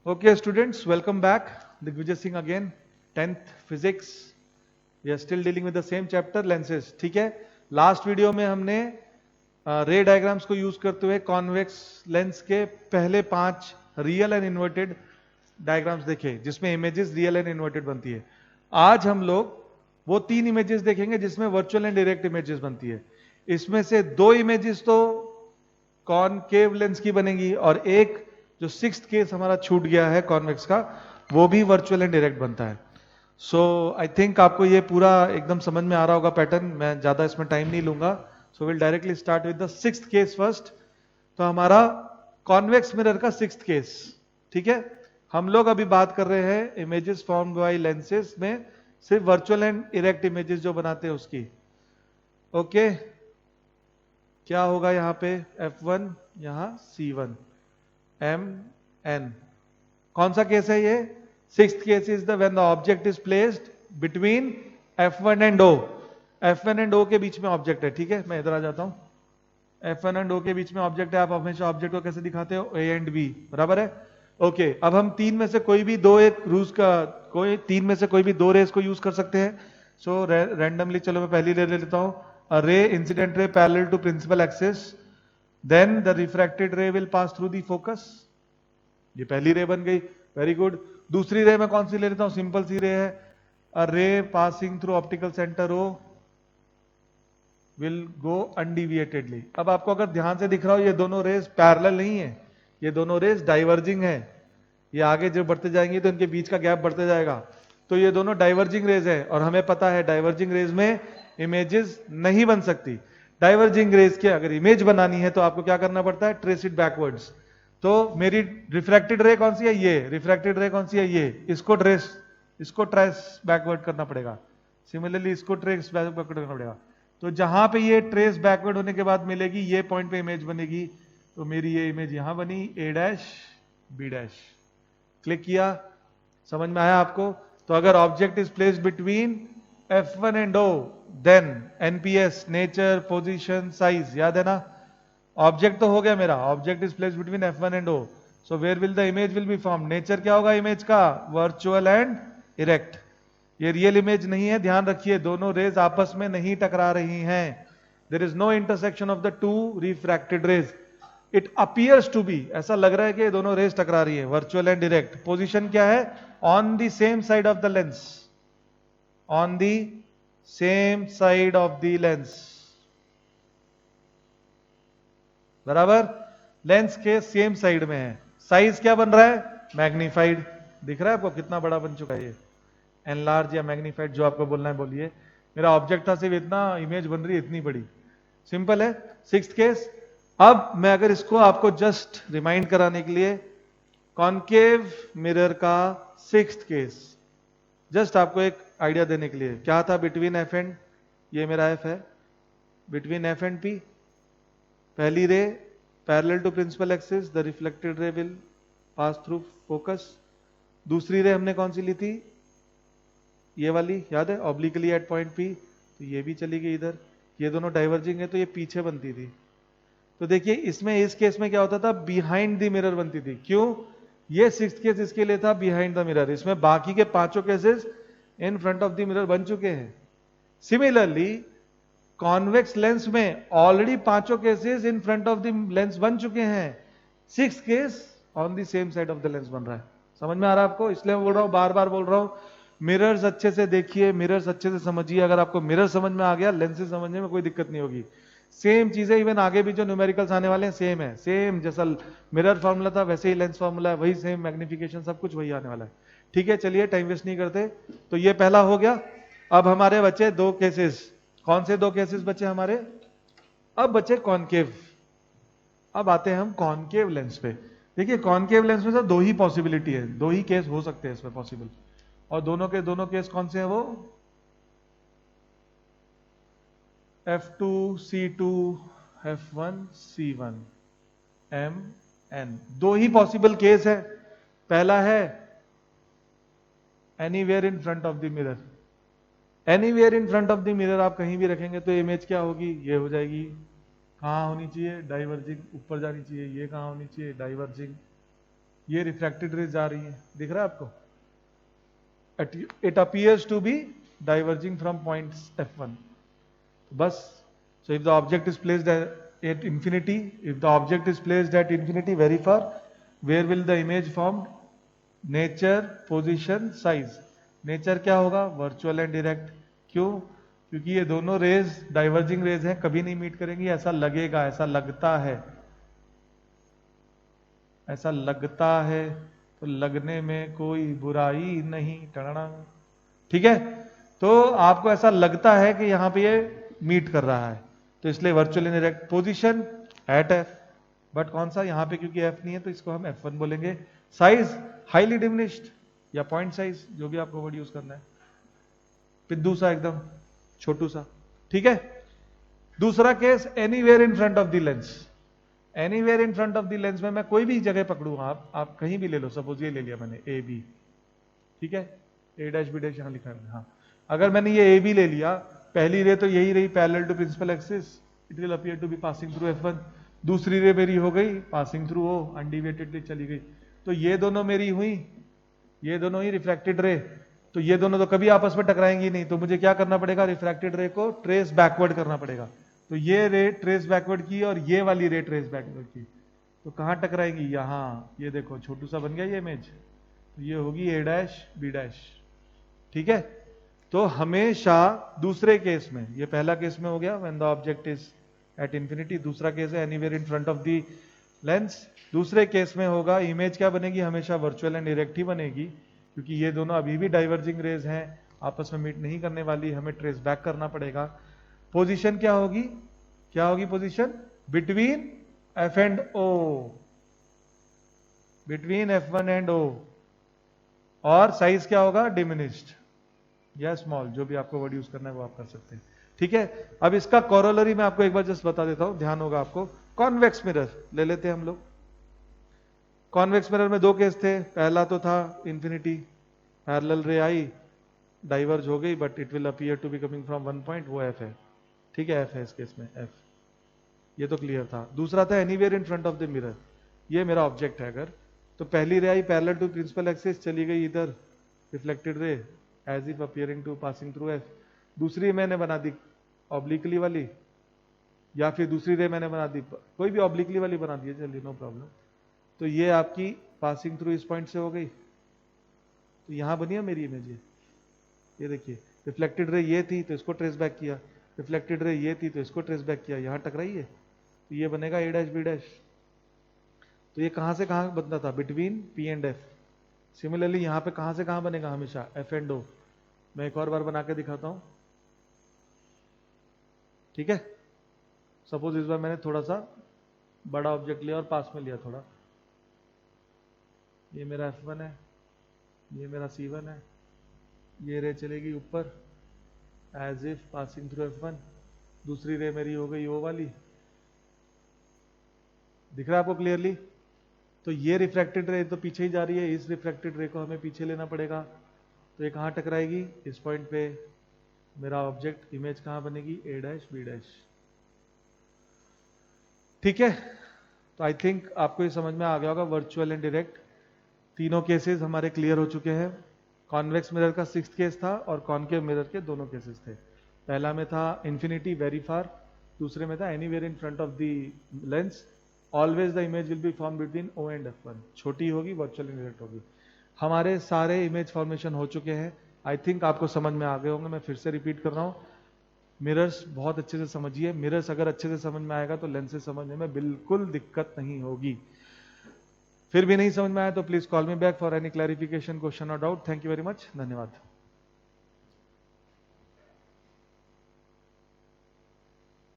Okay, students, welcome back. Digvijay Singh again, 10th physics. We are still dealing with the same chapter, lenses. ठीक है, last video में हमने रे diagrams को use करते हुए कॉन्वेक्स लेंस के पहले 5 रियल एंड इन्वर्टेड डायग्राम्स देखे, जिसमें इमेजेस रियल एंड इन्वर्टेड बनती है। आज हम लोग वो 3 इमेजेस देखेंगे जिसमें वर्चुअल एंड डायरेक्ट इमेजेस बनती है। इसमें से 2 इमेजेस तो कॉनकेव लेंस की बनेगी और एक जो 6th केस हमारा छूट गया है कॉन्वेक्स का, वो भी वर्चुअल एंड डायरेक्ट बनता है। सो आई थिंक आपको ये पूरा एकदम समझ में आ रहा होगा पैटर्न, मैं ज्यादा इसमें टाइम नहीं लूंगा। So will directly start with the 6th case first. तो हमारा कॉन्वेक्स मिरर का 6th केस, ठीक है। हम लोग अभी बात कर रहे हैं इमेजेस फॉर्म्ड बाय लेंसेज में सिर्फ वर्चुअल एंड डायरेक्ट इमेजेस जो बनाते हैं उसकी। ओके, क्या होगा यहाँ पे F1, यहाँ C1, M, N। कौन सा केस है ये? 6th case is the when the object is placed between F1 and O। F1 and O के बीच में ऑब्जेक्ट है, ठीक है। मैं इधर आ जाता हूं। F1 एंड O के बीच में ऑब्जेक्ट है। आप हमेशा ऑब्जेक्ट को कैसे दिखाते हो? A एंड B, बराबर है। ओके, अब हम 3 में से कोई भी दो रेस को यूज कर सकते हैं। सो रैंडमली चलो मैं पहली ले लेता हूं। A ray, incident ray parallel to principal axis, then the refracted ray will pass through the focus। ये पहली रे बन गई, वेरी गुड। दूसरी रे मैं कौन सी ले लेता हूं? सिंपल सी रे है। A ray passing through optical center O will go undeviatedly। अब आपको अगर ध्यान से दिख रहा हो, ये दोनों रेस पैरेलल नहीं है, ये दोनों रेस डाइवर्जिंग है। ये आगे जो बढ़ते जाएंगे तो इनके बीच का गैप बढ़ते जाएगा। तो ये दोनों डाइवर्जिंग रेज है और हमें पता है डाइवर्जिंग रेज में इमेजेस नहीं बन सकती। डाइवर्जिंग रेज के अगर इमेज बनानी है तो आपको क्या करना पड़ता है? Trace it backwards. तो मेरी रिफ्रैक्टेड रे कौन सी है? ये। रिफ्रैक्टेड रे कौन सी है? ये। इसको ट्रेस बैकवर्ड करना पड़ेगा। सिमिलरली इसको ट्रेस बैकवर्ड करना पड़ेगा। तो जहां पे ये ट्रेस बैकवर्ड होने के बाद मिलेगी, ये पॉइंट पे इमेज बनेगी। तो मेरी ये इमेज यहां बनी, A', B'। क्लिक किया, समझ में आया आपको? तो अगर object is placed between F1 and O, then NPS, nature, position, size, याद है ना? ऑब्जेक्ट तो हो गया मेरा, object is placed between F1 and O। So where will the image will be form? Nature क्या होगा इमेज का? Virtual and direct. ये रियल इमेज नहीं है, ध्यान रखिए। दोनों रेज आपस में नहीं टकरा रही हैं। There is no intersection of the two refracted rays. It appears to be, ऐसा लग रहा है कि दोनों रेज टकरा रही है, वर्चुअल एंड डायरेक्ट। पोजीशन क्या है? On the same side of the lens, on the same side of the lens, बराबर। लेंस के सेम साइड में है। साइज क्या बन रहा है? मैग्नीफाइड। दिख रहा है आपको कितना बड़ा बन चुका है ये? एनलार्ज या मैग्नीफाइड, जो आपको बोलना है बोलिए। मेरा ऑब्जेक्ट था सिर्फ इतना, इमेज बन रही है इतनी बड़ी। सिंपल है। 6th case. अब मैं अगर इसको आपको जस्ट रिमाइंड कराने के लिए, कॉनकेव मिरर का 6th केस, जस्ट आपको एक आइडिया देने के लिए, क्या था? बिटवीन F एंड, ये मेरा F है, बिटवीन F एंड P, पहली ray parallel to principal axis, the reflected ray will pass through focus. दूसरी रे हमने कौन सी ली थी? ये वाली, याद है? Obliquely at point P। तो ये भी चली गई इधर। ये दोनों डाइवर्जिंग है तो ये पीछे बनती थी। तो देखिए इसमें, इस केस में क्या होता था? बिहाइंड द मिरर बनती थी। क्यों? ये 6th केस इसके लिए था बिहाइंड द मिरर। इसमें बाकी के 5 cases in front of the mirror बन चुके हैं। सिमिलरली कॉन्वेक्स लेंस में already 5 cases in front of the lens बन चुके हैं। 6th case on the same side of the lens बन रहा है। समझ में आ रहा है आपको? इसलिए मैं बोल रहा हूं, बार बार बोल रहा हूं, मिरर्स अच्छे से देखिए, मिरर्स अच्छे से समझिए। अगर आपको मिरर समझ में आ गया, लेंसेज समझने में कोई दिक्कत नहीं होगी। सेम चीजें इवन आगे भी जो न्यूमेरिकल्स आने वाले हैं सेम है। सेम जैसा मिरर फार्मूला था वैसे ही लेंस फार्मूला है, वही सेम मैग्निफिकेशन, सब कुछ वही आने वाला है। ठीक है, चलिए टाइम वेस्ट नहीं करते। तो ये पहला हो गया। अब हमारे बचे 2 केसेस। कौन से 2 केसेस बचे हमारे? अब बचे कॉनकेव। अब आते हैं हम कॉनकेव लेंस पे। देखिए कॉनकेव लेंस में तो 2 ही पॉसिबिलिटी है, 2 ही केस हो सकते हैं इसमें पॉसिबल। और दोनों के दोनों केस कौन से हैं? वो F2, C2, F1, C1, M, N। 2 ही पॉसिबल केस है। पहला है anywhere in front of the mirror. Anywhere in front of the mirror आप कहीं भी रखेंगे तो इमेज क्या होगी? ये हो जाएगी। कहां होनी चाहिए? डाइवर्जिंग, ऊपर जानी चाहिए। ये कहां होनी चाहिए? डाइवर्जिंग। ये रिफ्रैक्टेड रेज जा रही है, दिख रहा है आपको? It appears to be diverging from points f1. बस, so if the object is placed at infinity, if the object is placed at infinity very far, where will the image formed? Nature, position, size. Nature क्या होगा? Virtual and direct. क्यों? क्योंकि ये दोनों raise diverging raise हैं, कभी नहीं meet करेंगी, ऐसा लगेगा, ऐसा लगता है, ऐसा लगता है, तो लगने में कोई बुराई नहीं। टणना, ठीक है? तो आपको ऐसा लगता है कि यहां पे ये मीट कर रहा है, तो इसलिए virtual indirect. Position at F, but कौन सा? यहां पे क्योंकि एफ नहीं है तो इसको हम F1 बोलेंगे। साइज हाईली डिमिनिश्ड या पॉइंट साइज, जो भी आपको वर्ड यूज करना है, पिद्दू सा, एकदम छोटू सा, ठीक है? दूसरा case, anywhere in front of the lens. Anywhere in front of the lens में मैं कोई भी जगह पकड़ू, आप कहीं भी ले लो, सपोज ये ले लिया मैंने ए बी, ठीक है? ए डैश बी डैश यहां लिखा है, हाँ। अगर मैंने ये ए बी ले लिया, पहली रे तो यही रही parallel to principal axis, it will appear to be passing through F1। दूसरी रे मेरी हो गई पासिंग थ्रू O, अनडिविएटेडली चली गई, तो ये दोनों मेरी हुई, ये दोनों ही रिफ्रैक्टेड रे, तो ये दोनों तो कभी आपस में टकराएंगी नहीं, तो मुझे क्या करना पड़ेगा? रिफ्रैक्टेड रे को ट्रेस बैकवर्ड करना पड़ेगा। तो ये रे ट्रेस बैकवर्ड की और ये वाली रे ट्रेस बैकवर्ड की, तो कहां टकराएंगी? यहां। ये देखो छोटू सा बन गया ये इमेज, तो ये होगी ए डैश बी डैश, ठीक है? तो हमेशा दूसरे केस में, ये पहला केस में हो गया when the object is at infinity, दूसरा केस है anywhere in front of the lens. दूसरे केस में होगा इमेज क्या बनेगी? हमेशा वर्चुअल एंड डायरेक्ट ही बनेगी, क्योंकि ये दोनों अभी भी डाइवर्जिंग रेज हैं, आपस में मीट नहीं करने वाली, हमें ट्रेस बैक करना पड़ेगा। पोजीशन क्या होगी? क्या होगी position? Between F and O, between F1 and O। और साइज क्या होगा? डिमिनिश्ड या स्मॉल, जो भी आपको वर्ड यूज करना है वो आप कर सकते हैं, ठीक है? अब इसका कॉरोलरी मैं आपको एक बार जस्ट बता देता हूं, ध्यान होगा आपको। कॉन्वेक्स मिरर ले लेते हैं हम लोग। कॉन्वेक्स मिरर में दो केस थे, पहला तो था इंफिनिटी, पैरेलल रे आई, डाइवर्ज हो गई, but it will appear to be coming from one point, वो F है, ठीक है? F है इस केस में, F, ये तो क्लियर था। दूसरा था anywhere in front of the mirror, ये मेरा ऑब्जेक्ट है अगर, तो पहली रे आई पैरेलल टू प्रिंसिपल एक्सिस, चली गई इधर reflected ray as if appearing to passing through F। दूसरी मैंने बना दी ऑब्लिकली वाली, या फिर दूसरी रे मैंने बना दी, कोई भी ऑब्लिकली वाली बना दी, चलिए नो प्रॉब्लम। तो ये आपकी पासिंग थ्रू इस पॉइंट से हो गई, तो यहां बनी है मेरी इमेज। ये देखिए रिफ्लेक्टेड रे ये थी तो इसको ट्रेस बैक किया, रिफ्लेक्टेड रे ये थी तो इसको ट्रेस बैक किया, यहां टकराई है, तो ये बनेगा ए डैश बी डैश। तो ये कहां से कहां बनता था? Between P and F। Similarly यहां पे कहां से कहां बनेगा? हमेशा F एंड O। मैं एक और बार बना के दिखाता हूं, ठीक है? सपोज इस बार मैंने थोड़ा सा बड़ा ऑब्जेक्ट लिया और पास में लिया थोड़ा, ये मेरा F1 है, ये मेरा C1 है, ये रे चलेगी ऊपर as if passing through F1, दूसरी रे मेरी हो गई O वाली, दिख रहा है आपको क्लियरली? तो ये रिफ्रैक्टेड रे तो पीछे ही जा रही है, इस रिफ्रैक्टेड रे को हमें पीछे लेना पड़ेगा, तो ये कहां टकराएगी? इस पॉइंट पे मेरा ऑब्जेक्ट, इमेज कहां बनेगी? ए डैश बी डैश, ठीक है? तो आई थिंक आपको ये समझ में आ गया होगा, वर्चुअल एंड डायरेक्ट तीनों केसेस हमारे क्लियर हो चुके हैं। कॉन्वेक्स मिरर का 6th केस था और कॉनकेव मिरर के दोनों केसेस थे। पहला में था इंफिनिटी वेरी फार, दूसरे में था anywhere in front of the lens, always the image will be form between O and F1, छोटी होगी, वर्चुअल एंड डायरेक्ट होगी। हमारे सारे इमेज फॉर्मेशन हो चुके हैं, आई थिंक आपको समझ में आ गए होंगे। मैं फिर से रिपीट कर रहा हूं, मिरर्स बहुत अच्छे से समझिए, मिरर्स अगर अच्छे से समझ में आएगा तो लेंसेज समझने में बिल्कुल दिक्कत नहीं होगी। फिर भी नहीं समझ में आया तो please call me back for any clarification, question और doubt. Thank you very much, धन्यवाद।